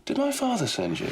Did my father send you?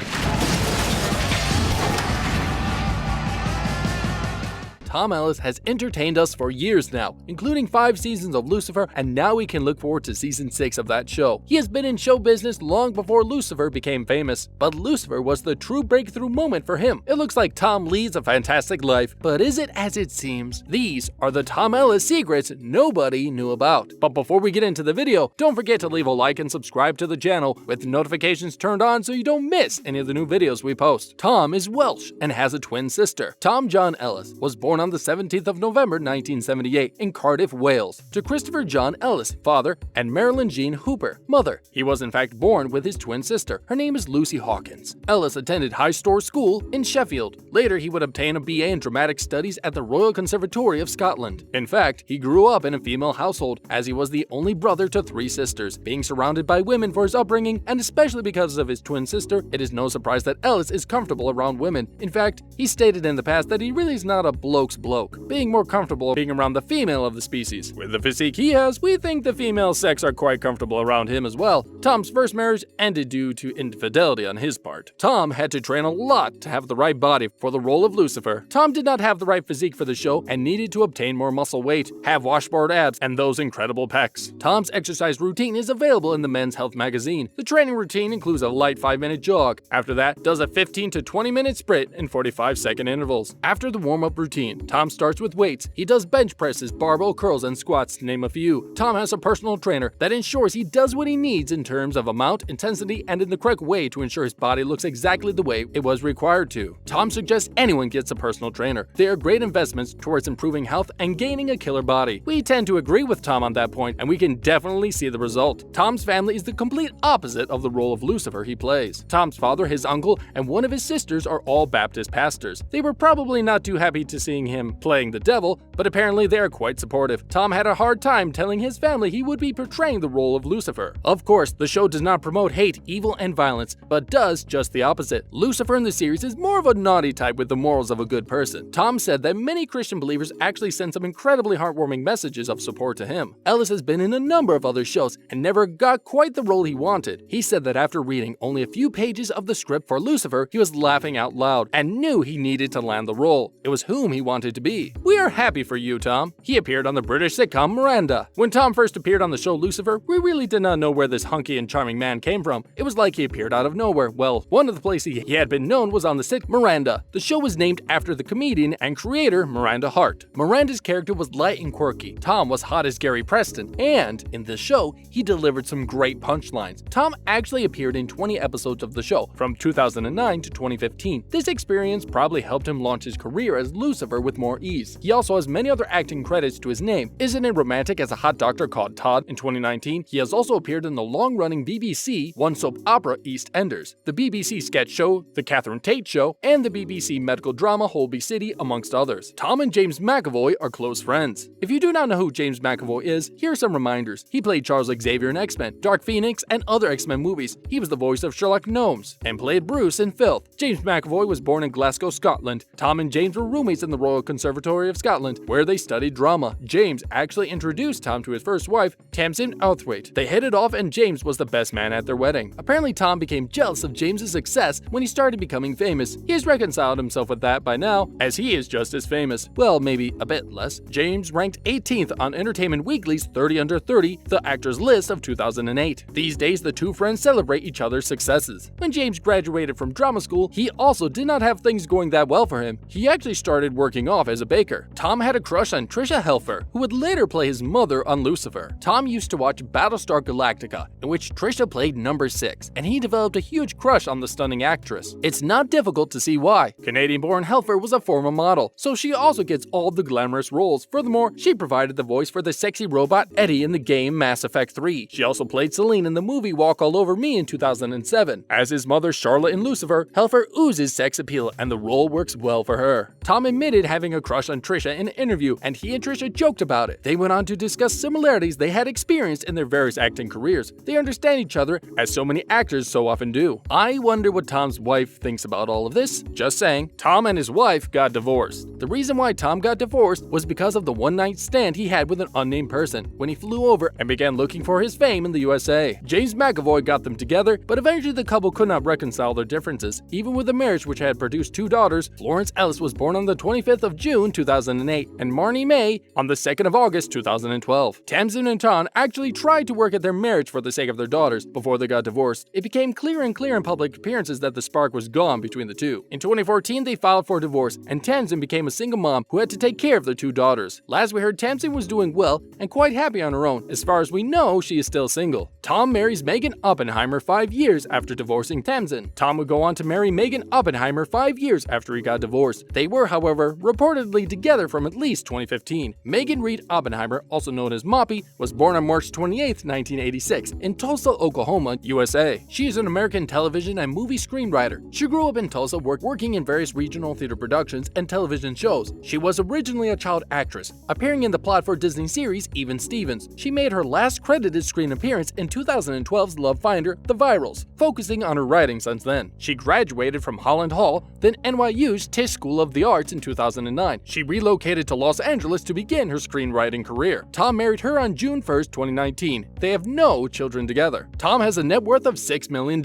Tom Ellis has entertained us for years now, including 5 seasons of Lucifer, and now we can look forward to season 6 of that show. He has been in show business long before Lucifer became famous, but Lucifer was the true breakthrough moment for him. It looks like Tom leads a fantastic life, but is it as it seems? These are the Tom Ellis secrets nobody knew about. But before we get into the video, don't forget to leave a like and subscribe to the channel with notifications turned on so you don't miss any of the new videos we post. Tom is Welsh and has a twin sister. Tom John Ellis was born on the 17th of November 1978 in Cardiff, Wales, to Christopher John Ellis, father, and Marilyn Jean Hooper, mother. He was in fact born with his twin sister. Her name is Lucy Hawkins. Ellis attended High Store School in Sheffield. Later, he would obtain a BA in Dramatic Studies at the Royal Conservatory of Scotland. In fact, he grew up in a female household, as he was the only brother to 3 sisters. Being surrounded by women for his upbringing, and especially because of his twin sister, it is no surprise that Ellis is comfortable around women. In fact, he stated in the past that he really is not a bloke's bloke, being more comfortable being around the female of the species. With the physique he has, we think the female sex are quite comfortable around him as well. Tom's first marriage ended due to infidelity on his part. Tom had to train a lot to have the right body for the role of Lucifer. Tom did not have the right physique for the show and needed to obtain more muscle weight, have washboard abs, and those incredible pecs. Tom's exercise routine is available in the Men's Health magazine. The training routine includes a light 5-minute jog. After that, does a 15 to 20-minute sprint in 45-second intervals. After the warm-up routine, Tom starts with weights. He does bench presses, barbell curls, and squats, to name a few. Tom has a personal trainer that ensures he does what he needs in terms of amount, intensity, and in the correct way to ensure his body looks exactly the way it was required to. Tom suggests anyone gets a personal trainer. They are great investments towards improving health and gaining a killer body. We tend to agree with Tom on that point, and we can definitely see the result. Tom's family is the complete opposite of the role of Lucifer he plays. Tom's father, his uncle, and one of his sisters are all Baptist pastors. They were probably not too happy to seeing him playing the devil, but apparently they are quite supportive. Tom had a hard time telling his family he would be portraying the role of Lucifer. Of course, the show does not promote hate, evil, and violence, but does just the opposite. Lucifer in the series is more of a naughty type with the morals of a good person. Tom said that many Christian believers actually send some incredibly heartwarming messages of support to him. Ellis has been in a number of other shows and never got quite the role he wanted. He said that after reading only a few pages of the script for Lucifer, he was laughing out loud and knew he needed to land the role. It was whom he wanted to be. We are happy for you, Tom. He appeared on the British sitcom Miranda. When Tom first appeared on the show Lucifer, we really did not know where this hunky and charming man came from. It was like he appeared out of nowhere. Well, one of the places he had been known was on the sitcom Miranda. The show was named after the comedian and creator Miranda Hart. Miranda's character was light and quirky. Tom was hot as Gary Preston, and in the show, he delivered some great punchlines. Tom actually appeared in 20 episodes of the show from 2009 to 2015. This experience probably helped him launch his career as Lucifer with more ease. He also has many other acting credits to his name. Isn't it romantic as a hot doctor called Todd in 2019? He has also appeared in the long-running BBC one soap opera EastEnders, the BBC sketch show The Catherine Tate Show, and the BBC medical drama Holby City, amongst others. Tom and James McAvoy are close friends. If you do not know who James McAvoy is, here are some reminders. He played Charles Xavier in X-Men, Dark Phoenix, and other X-Men movies. He was the voice of Sherlock Gnomes and played Bruce in Filth. James McAvoy was born in Glasgow, Scotland. Tom and James were roommates in the Royal Conservatory of Scotland, where they studied drama. James actually introduced Tom to his first wife, Tamsin Outhwaite. They hit it off and James was the best man at their wedding. Apparently Tom became jealous of James's success when he started becoming famous. He has reconciled himself with that by now, as he is just as famous. Well, maybe a bit less. James ranked 18th on Entertainment Weekly's 30 Under 30, the actors list of 2008. These days, the two friends celebrate each other's successes. When James graduated from drama school, he also did not have things going that well for him. He actually started working off as a baker. Tom had a crush on Trisha Helfer, who would later play his mother on Lucifer. Tom used to watch Battlestar Galactica, in which Trisha played number 6, and he developed a huge crush on the stunning actress. It's not difficult to see why. Canadian-born Helfer was a former model, so she also gets all the glamorous roles. Furthermore, she provided the voice for the sexy robot Eddie in the game Mass Effect 3. She also played Celine in the movie Walk All Over Me in 2007. As his mother Charlotte in Lucifer, Helfer oozes sex appeal, and the role works well for her. Tom admitted having a crush on Trisha in an interview, and he and Trisha joked about it. They went on to discuss similarities they had experienced in their various acting careers. They understand each other, as so many actors so often do. I wonder what Tom's wife thinks about all of this. Just saying, Tom and his wife got divorced. The reason why Tom got divorced was because of the one-night stand he had with an unnamed person when he flew over and began looking for his fame in the USA. James McAvoy got them together, but eventually the couple could not reconcile their differences. Even with a marriage which had produced 2 daughters, Florence Ellis was born on the 25th of June 2008 and Marnie May on the 2nd of August 2012. Tamsin and Tom actually tried to work at their marriage for the sake of their daughters before they got divorced. It became clear in public appearances that the spark was gone between the two. In 2014, they filed for divorce, and Tamsin became a single mom who had to take care of their 2 daughters. Last we heard, Tamsin was doing well and quite happy on her own. As far as we know, she is still single. Tom marries Megan Oppenheimer 5 years after divorcing Tamsin. Tom would go on to marry Megan Oppenheimer 5 years after he got divorced. They were, however, reportedly together from at least 2015. Megan Reed Oppenheimer, also known as Moppy, was born on March 28, 1986, in Tulsa, Oklahoma, USA. She is an American television and movie screenwriter. She grew up in Tulsa, working in various regional theater productions and television shows. She was originally a child actress, appearing in the plot for Disney series Even Stevens. She made her last credited screen appearance in 2012's Love Finder: The Virals, focusing on her writing since then. She graduated from Holland Hall, then NYU's Tisch School of the Arts in 2009. She relocated to Los Angeles to begin her screenwriting career. Tom married her on June 1, 2019. They have no children together. Tom has a net worth of $6 million.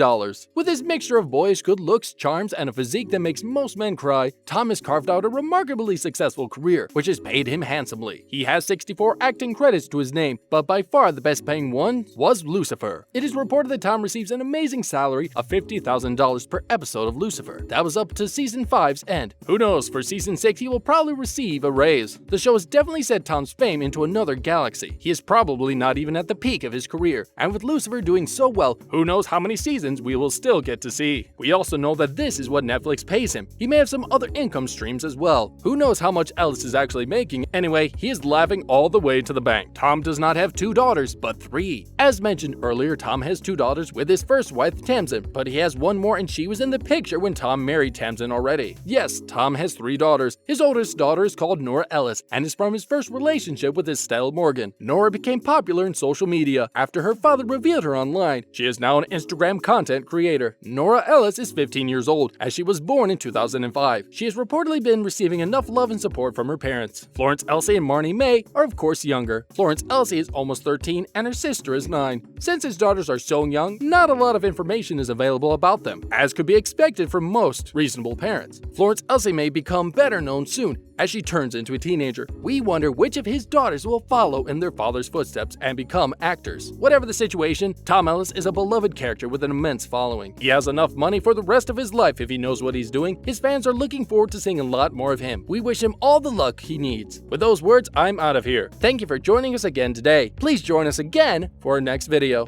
With his mixture of boyish good looks, charms, and a physique that makes most men cry, Tom has carved out a remarkably successful career, which has paid him handsomely. He has 64 acting credits to his name, but by far the best paying one was Lucifer. It is reported that Tom receives an amazing salary of $50,000 per episode of Lucifer. That was up to season 5's end. Who knows, for season 6 he will probably receive a raise. The show has definitely set Tom's fame into another galaxy. He is probably not even at the peak of his career, and with Lucifer doing so well, who knows how many seasons we will still get to see. We also know that this is what Netflix pays him. He may have some other income streams as well. Who knows how much Ellis is actually making? Anyway, he is laughing all the way to the bank. Tom does not have 2 daughters, but 3. As mentioned earlier, Tom has 2 daughters with his first wife, Tamsin, but he has one more, and she was in the picture when Tom married Tamsin already. Yes, Tom has 3 daughters. His oldest daughter is called Nora Ellis and is from his first relationship with Estelle Morgan. Nora became popular in social media after her father revealed her online. She is now an Instagram content creator. Nora Ellis is 15 years old, as she was born in 2005. She has reportedly been receiving enough love and support from her parents. Florence Elsie and Marnie May are of course younger. Florence Elsie is almost 13 and her sister is 9. Since his daughters are so young, not a lot of information is available about them, as could be expected from most reasonable parents. Florence Elsie may become better known soon, as she turns into a teenager. We wonder which of his daughters will follow in their father's footsteps and become actors. Whatever the situation, Tom Ellis is a beloved character with an immense following. He has enough money for the rest of his life if he knows what he's doing. His fans are looking forward to seeing a lot more of him. We wish him all the luck he needs. With those words, I'm out of here. Thank you for joining us again today. Please join us again for our next video.